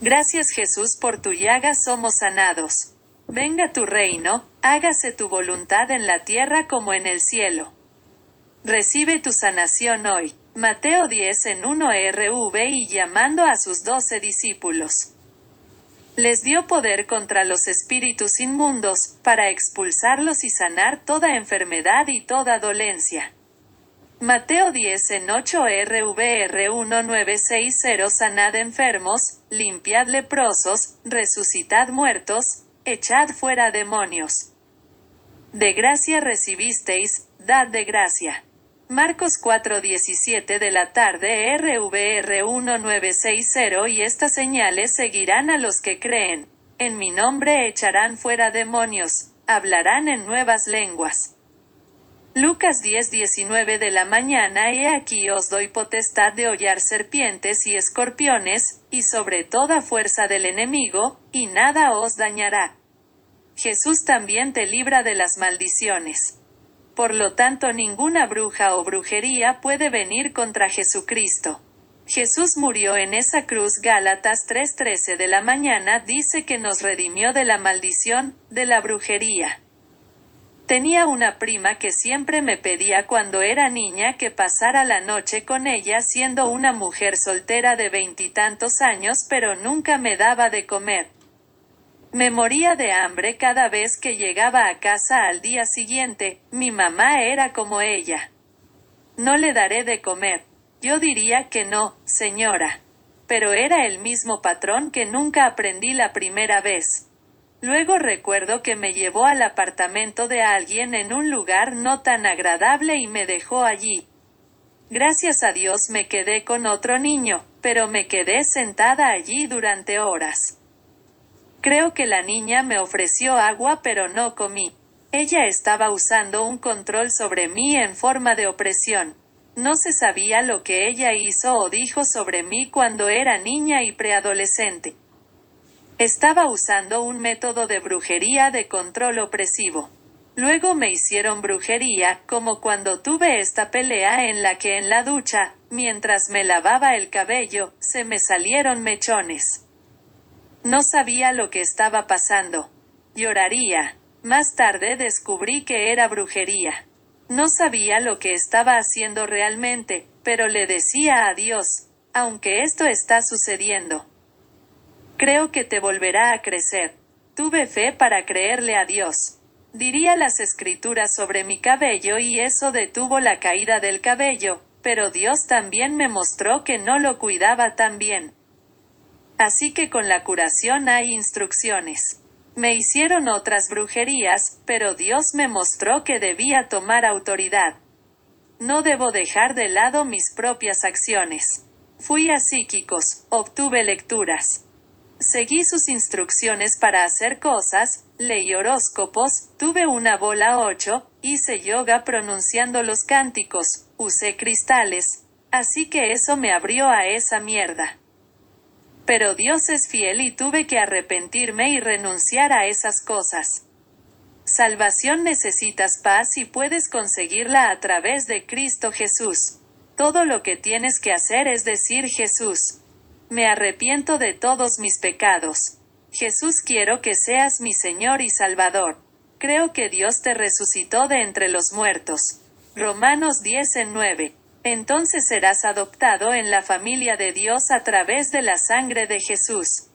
Gracias Jesús, por tu llaga somos sanados. Venga tu reino, hágase tu voluntad en la tierra como en el cielo. Recibe tu sanación hoy. Mateo 10 en 1 RV. Y llamando a sus 12 discípulos, les dio poder contra los espíritus inmundos, para expulsarlos y sanar toda enfermedad y toda dolencia. Mateo 10 en 8 RVR 1960. Sanad enfermos, limpiad leprosos, resucitad muertos, echad fuera demonios. De gracia recibisteis, dad de gracia. Marcos 4:17 de la tarde RVR 1960. Y estas señales seguirán a los que creen. En mi nombre echarán fuera demonios, hablarán en nuevas lenguas. Lucas 10:19 de la mañana. He aquí os doy potestad de hollar serpientes y escorpiones, y sobre toda fuerza del enemigo, y nada os dañará. Jesús también te libra de las maldiciones. Por lo tanto, ninguna bruja o brujería puede venir contra Jesucristo. Jesús murió en esa cruz. Gálatas 3:13 de la mañana dice que nos redimió de la maldición, de la brujería. Tenía una prima que siempre me pedía cuando era niña que pasara la noche con ella, siendo una mujer soltera de 20 y tantos años, pero nunca me daba de comer. Me moría de hambre cada vez que llegaba a casa al día siguiente. Mi mamá era como ella. No le daré de comer. Yo diría que no, señora. Pero era el mismo patrón que nunca aprendí la primera vez. Luego recuerdo que me llevó al apartamento de alguien en un lugar no tan agradable y me dejó allí. Gracias a Dios me quedé con otro niño, pero me quedé sentada allí durante horas. Creo que la niña me ofreció agua, pero no comí. Ella estaba usando un control sobre mí en forma de opresión. No se sabía lo que ella hizo o dijo sobre mí cuando era niña y preadolescente. Estaba usando un método de brujería de control opresivo. Luego me hicieron brujería, como cuando tuve esta pelea en la que en la ducha, mientras me lavaba el cabello, se me salieron mechones. No sabía lo que estaba pasando. Lloraría. Más tarde descubrí que era brujería. No sabía lo que estaba haciendo realmente, pero le decía a Dios, aunque esto está sucediendo, creo que te volverá a crecer. Tuve fe para creerle a Dios. Diría las escrituras sobre mi cabello y eso detuvo la caída del cabello, pero Dios también me mostró que no lo cuidaba tan bien. Así que con la curación hay instrucciones. Me hicieron otras brujerías, pero Dios me mostró que debía tomar autoridad. No debo dejar de lado mis propias acciones. Fui a psíquicos, obtuve lecturas. Seguí sus instrucciones para hacer cosas, leí horóscopos, tuve una bola 8, hice yoga pronunciando los cánticos, usé cristales. Así que eso me abrió a esa mierda. Pero Dios es fiel y tuve que arrepentirme y renunciar a esas cosas. Salvación. Necesitas paz y puedes conseguirla a través de Cristo Jesús. Todo lo que tienes que hacer es decir: Jesús, me arrepiento de todos mis pecados. Jesús, quiero que seas mi Señor y Salvador. Creo que Dios te resucitó de entre los muertos. Romanos 10:9. Entonces serás adoptado en la familia de Dios a través de la sangre de Jesús.